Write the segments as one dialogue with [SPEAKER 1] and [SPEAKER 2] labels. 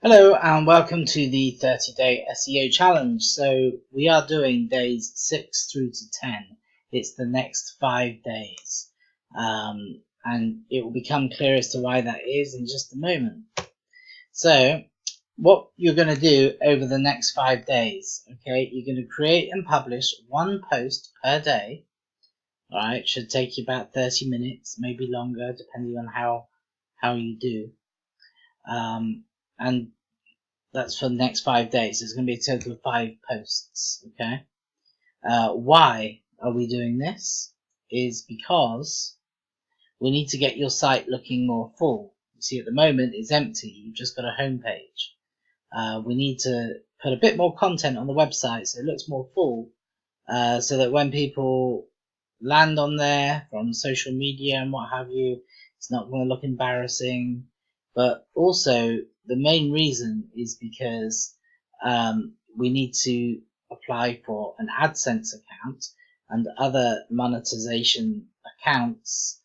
[SPEAKER 1] Hello and welcome to the 30-day SEO challenge. So we are doing days 6 through to 10. It's the next 5 days. And it will become clear as to why that is in just a moment. So what you're going to do over the next 5 days, okay, you're going to create and publish one post per day. Alright, should take you about 30 minutes, maybe longer, depending on how you do. And that's for the next 5 days. There's going to be a total of 5 posts. Okay. Why are we doing this? Is because we need to get your site looking more full. You see, at the moment it's empty. You've just got a home page. We need to put a bit more content on the website so it looks more full, so that when people land on there from social media and what have you, it's not going to look embarrassing. But also, the main reason is because we need to apply for an AdSense account and other monetization accounts,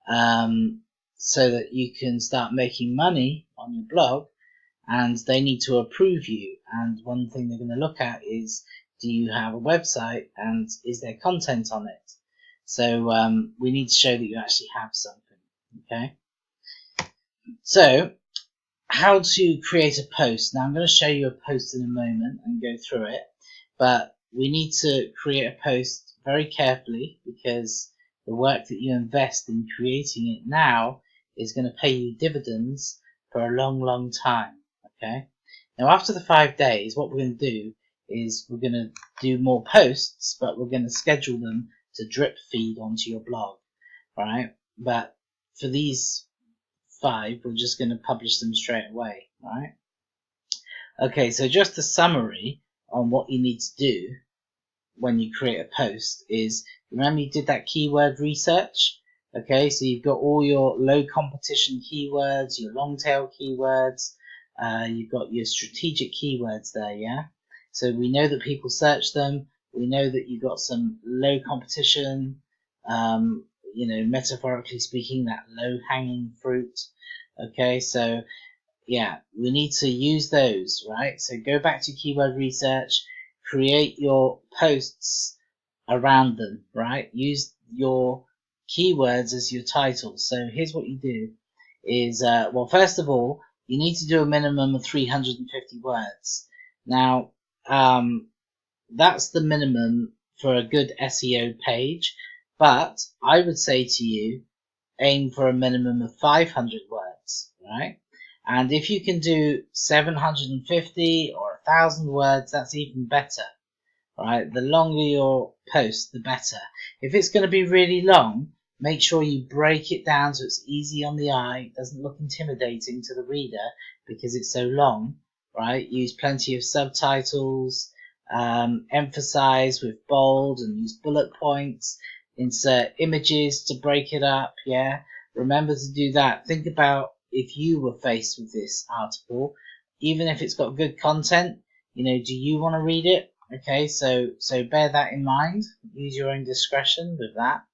[SPEAKER 1] so that you can start making money on your blog, and they need to approve you. And one thing they're going to look at is, do you have a website and is there content on it? So we need to show that you actually have something. Okay. So how to create a post. Now I'm going to show you a post in a moment and go through it, but we need to create a post very carefully because the work that you invest in creating it now is going to pay you dividends for a long time. Okay. Now after the 5 days, what we're going to do is we're going to do more posts, but we're going to schedule them to drip feed onto your blog, right? But for these 5, we're just going to publish them straight away, right? Okay, so just a summary on what you need to do when you create a post is, remember you did that keyword research? Okay, so you've got all your low competition keywords, your long tail keywords, you've got your strategic keywords there, yeah? So we know that people search them, we know that you've got some low competition, metaphorically speaking, that low hanging fruit. Okay, so yeah, we need to use those, right? So go back to keyword research, create your posts around them, right? Use your keywords as your title. So here's what you do is, well, first of all, you need to do a minimum of 350 words. Now, that's the minimum for a good SEO page, but I would say to you, aim for a minimum of 500 words, right? And if you can do 750 or 1,000 words, that's even better, right? The longer your post, the better. If it's going to be really long, make sure you break it down so it's easy on the eye, doesn't look intimidating to the reader because it's so long, right? Use plenty of subtitles, emphasize with bold and use bullet points, insert images to break it up, yeah? Remember to do that. Think about if you were faced with this article, even if it's got good content, do you want to read it? Okay, so bear that in mind. Use your own discretion with that.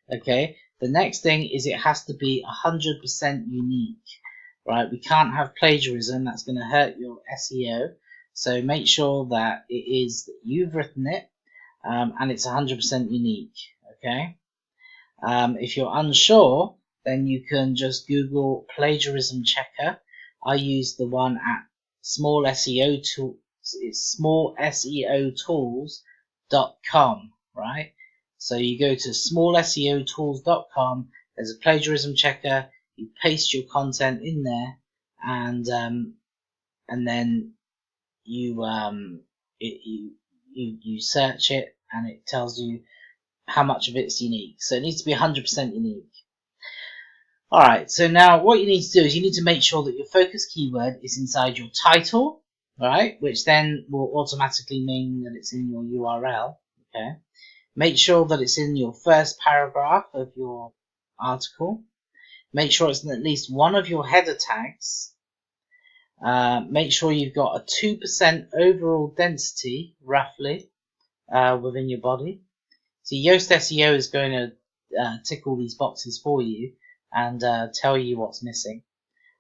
[SPEAKER 1] Okay, the next thing is it has to be 100% unique, right? We can't have plagiarism. That's going to hurt your SEO. So make sure that it is that you've written it, and it's 100% unique. Okay. If you're unsure, then you can just Google plagiarism checker. I use the one at small SEO tool. It's smallseotools.com, right? So you go to smallseotools.com. There's a plagiarism checker. You paste your content in there, and then you search it, and it tells you how much of it's unique. So it needs to be 100% unique. Alright, so now what you need to do is you need to make sure that your focus keyword is inside your title, right? Which then will automatically mean that it's in your URL. Okay. Make sure that it's in your first paragraph of your article. Make sure it's in at least one of your header tags. Make sure you've got a 2% overall density, roughly, within your body. So Yoast SEO is going to tick all these boxes for you and tell you what's missing.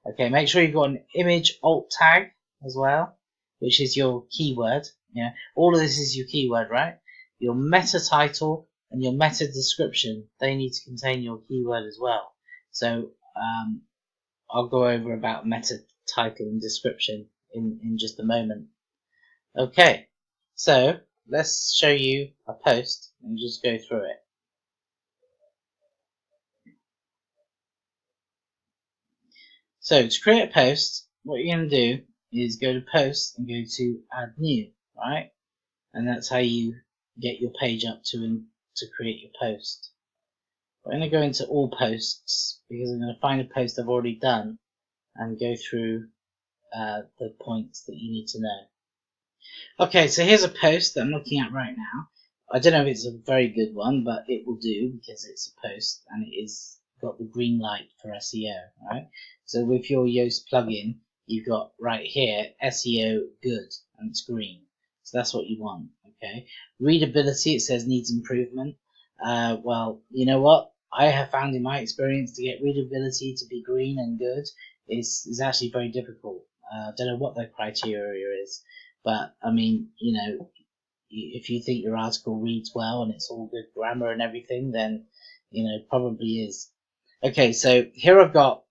[SPEAKER 1] Okay, make sure you've got an image alt tag as well, which is your keyword. Yeah, all of this is your keyword, right? Your meta title and your meta description, they need to contain your keyword as well. So I'll go over about meta title and description in just a moment. Okay, so let's show you a post and just go through it. So to create a post, what you're going to do is go to post and go to add new, right? And that's how you get your page up to create your post. We're going to go into all posts because I'm going to find a post I've already done and go through the points that you need to know. Okay, so here's a post that I'm looking at right now. I don't know if it's a very good one, but it will do because it's a post and it is got the green light for SEO, right? So with your Yoast plugin, you've got right here SEO good and it's green. So that's what you want, okay? Readability, it says needs improvement. Well, you know what? I have found in my experience to get readability to be green and good is actually very difficult. I don't know what the criteria is, but I mean, you know, if you think your article reads well and it's all good grammar and everything, then, you know, probably is. Okay, so here I've got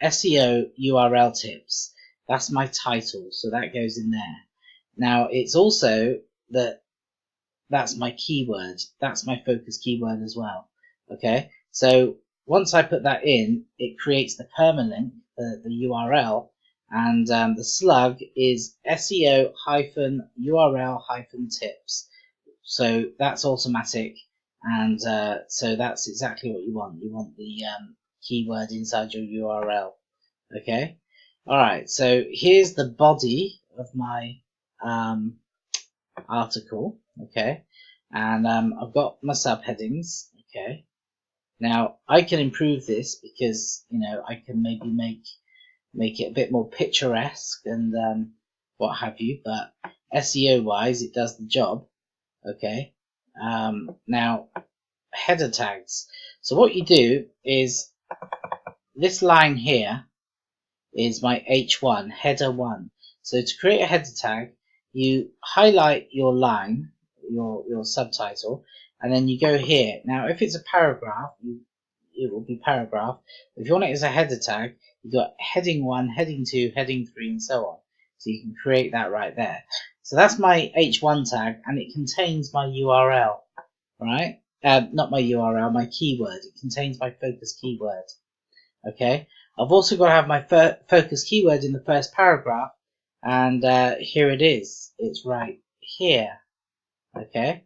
[SPEAKER 1] SEO URL tips. That's my title, so that goes in there. Now, it's also that's my keyword. That's my focus keyword as well. Okay, so once I put that in, it creates the permalink, the URL, and the slug is SEO URL tips. So that's automatic, and so that's exactly what you want. You want the keyword inside your URL. Okay, all right. So here's the body of my article. Okay, and I've got my subheadings. Okay, now I can improve this because, you know, I can maybe make it a bit more picturesque and what have you, but SEO wise it does the job. Okay, now header tags. So what you do is this line here is my H1, header 1. So to create a header tag, you highlight your line, your subtitle, and then you go here. Now if it's a paragraph, it will be paragraph. If you want it as a header tag, you've got heading 1, heading 2, heading 3, and so on. So you can create that right there. So that's my H1 tag, and it contains my URL, right? Not my URL, my keyword. It contains my focus keyword. Okay. I've also got to have my focus keyword in the first paragraph, and here it is. It's right here. Okay.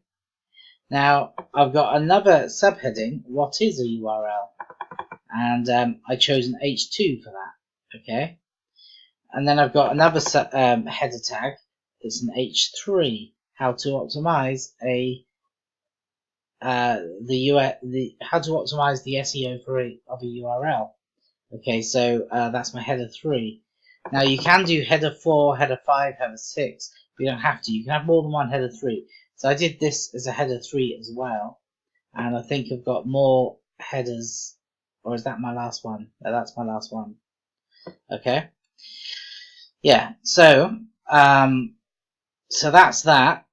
[SPEAKER 1] Now I've got another subheading. What is a URL? And I chose an H2 for that. Okay. And then I've got another header tag. It's an H3. How to optimize how to optimize the SEO of a URL. Okay, so that's my header 3. Now you can do header 4, header 5, header 6, but you don't have to. You can have more than one header 3. So I did this as a header 3 as well, and I think I've got more headers, or is that my last one? No, that's my last one. Okay. Yeah, so that's that.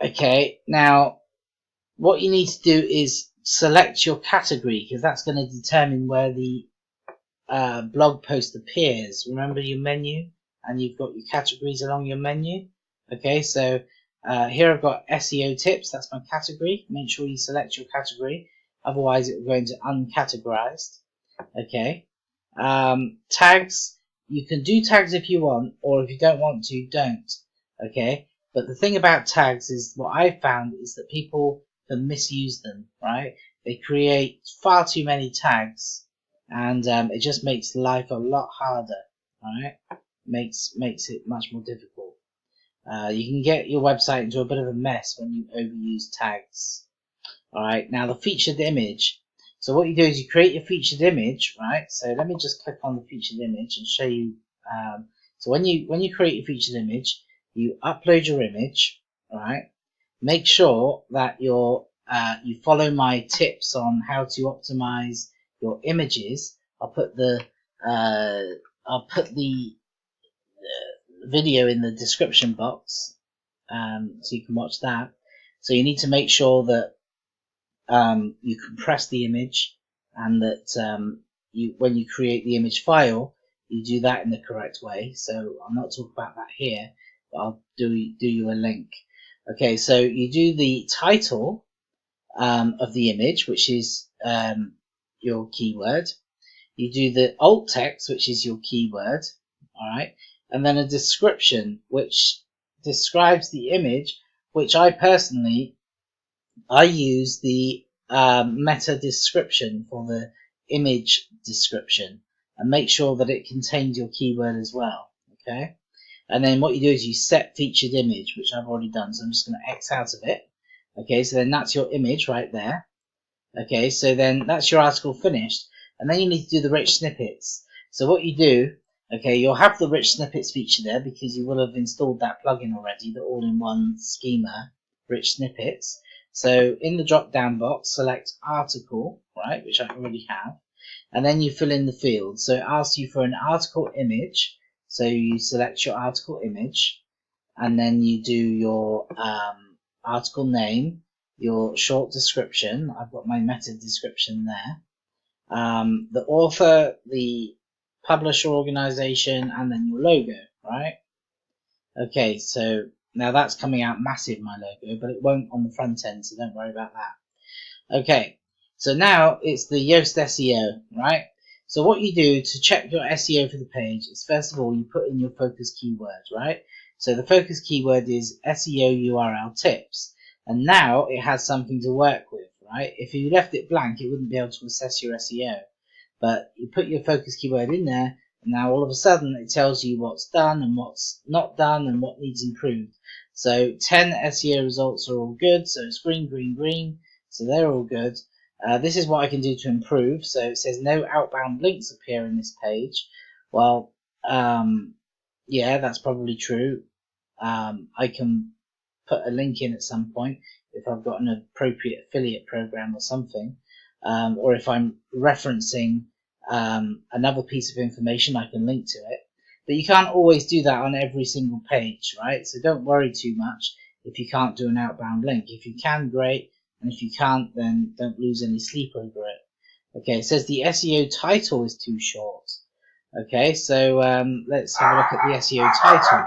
[SPEAKER 1] Okay, now what you need to do is select your category, because that's going to determine where the blog post appears. Remember your menu, and you've got your categories along your menu. Okay, so here I've got SEO tips. That's my category. Make sure you select your category, otherwise it will go into uncategorized. Okay, tags. You can do tags if you want, or if you don't want to, don't. Okay, but the thing about tags is what I found is that people can misuse them. Right, they create far too many tags, and it just makes life a lot harder. Right, makes it much more difficult. You can get your website into a bit of a mess when you overuse tags. Alright, now the featured image. So what you do is you create your featured image, right? So let me just click on the featured image and show you. So when you create your featured image, you upload your image, right? Make sure that you follow my tips on how to optimize your images. I'll put the video in the description box, so you can watch that. So you need to make sure that you compress the image, and that when you create the image file, you do that in the correct way. So I'm not talking about that here, but I'll do you a link. Okay, so you do the title of the image, which is your keyword. You do the alt text, which is your keyword, all right, and then a description, which describes the image, which I personally use the meta description for the image description, and make sure that it contains your keyword as well. Okay, and then what you do is you set featured image, which I've already done, so I'm just going to X out of it. Okay, so then that's your image right there. Okay, so then that's your article finished, and then you need to do the rich snippets. So what you do, okay, you'll have the rich snippets feature there because you will have installed that plugin already, the all-in-one schema rich snippets. So in the drop-down box, select article, right, which I already have, and then you fill in the fields. So it asks you for an article image, so you select your article image, and then you do your article name, your short description. I've got my meta description there. The author, the publisher organization, and then your logo, right? Okay, so now that's coming out massive, my logo, but it won't on the front end, so don't worry about that. Okay, so now it's the Yoast SEO, right? So what you do to check your SEO for the page is, first of all, you put in your focus keyword, right? So the focus keyword is SEO URL tips, and now it has something to work with, right? If you left it blank, it wouldn't be able to assess your SEO, but you put your focus keyword in there, and now all of a sudden it tells you what's done and what's not done and what needs improved. So 10 SEO results are all good, so it's green, green, green, so they're all good. This is what I can do to improve. So it says no outbound links appear in this page. Well, yeah, that's probably true. I can put a link in at some point if I've got an appropriate affiliate program or something, or if I'm referencing another piece of information, I can link to it. But you can't always do that on every single page, right? So don't worry too much if you can't do an outbound link. If you can, great. And if you can't, then don't lose any sleep over it. Okay, it says the SEO title is too short. Okay, so let's have a look at the SEO title.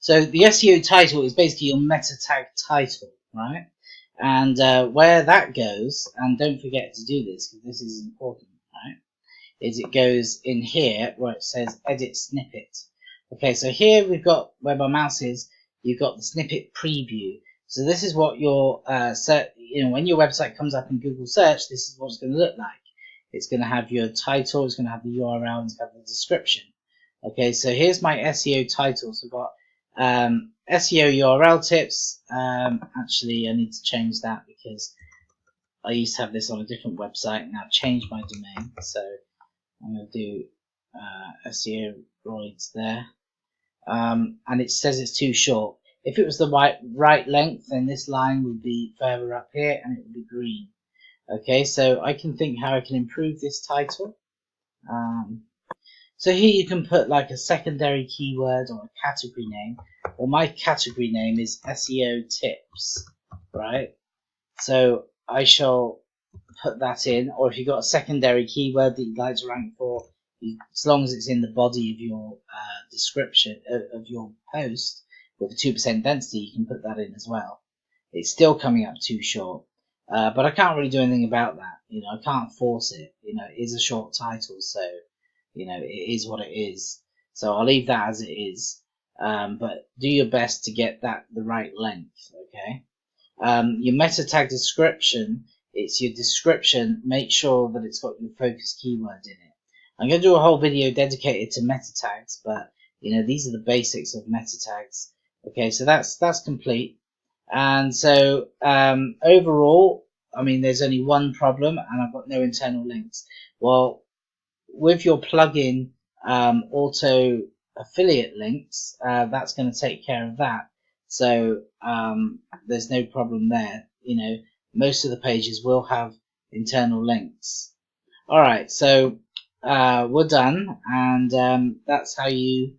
[SPEAKER 1] So the SEO title is basically your meta tag title, right? And where that goes, and don't forget to do this because this is important, right, is it goes in here where it says edit snippet. Okay, so here we've got, where my mouse is, you've got the snippet preview. So this is what your when your website comes up in Google search, this is what it's going to look like. It's going to have your title, it's going to have the URL, it's going to have the description. Okay, so here's my SEO title. So I've got SEO URL tips. Actually, I need to change that because I used to have this on a different website, and I've changed my domain. So I'm going to do SEO roids there. And it says it's too short. If it was the right length, then this line would be further up here and it would be green. Okay, so I can think how I can improve this title. So here you can put like a secondary keyword or a category name. Well, my category name is SEO tips, right? So I shall put that in, or if you've got a secondary keyword that you'd like to rank for, as long as it's in the body of your description of your post with a 2% density, you can put that in as well. It's still coming up too short, but I can't really do anything about that. I can't force it. It is a short title, so it is what it is. So I'll leave that as it is, but do your best to get that the right length. Okay. Your meta tag description, it's your description. Make sure that it's got your focus keyword in it. I'm going to do a whole video dedicated to meta tags, but these are the basics of meta tags. Okay, so that's complete. And so overall, I mean, there's only one problem, and I've got no internal links. Well, with your plugin auto affiliate links, that's going to take care of that. So there's no problem there. Most of the pages will have internal links. Alright, so we're done, and that's how you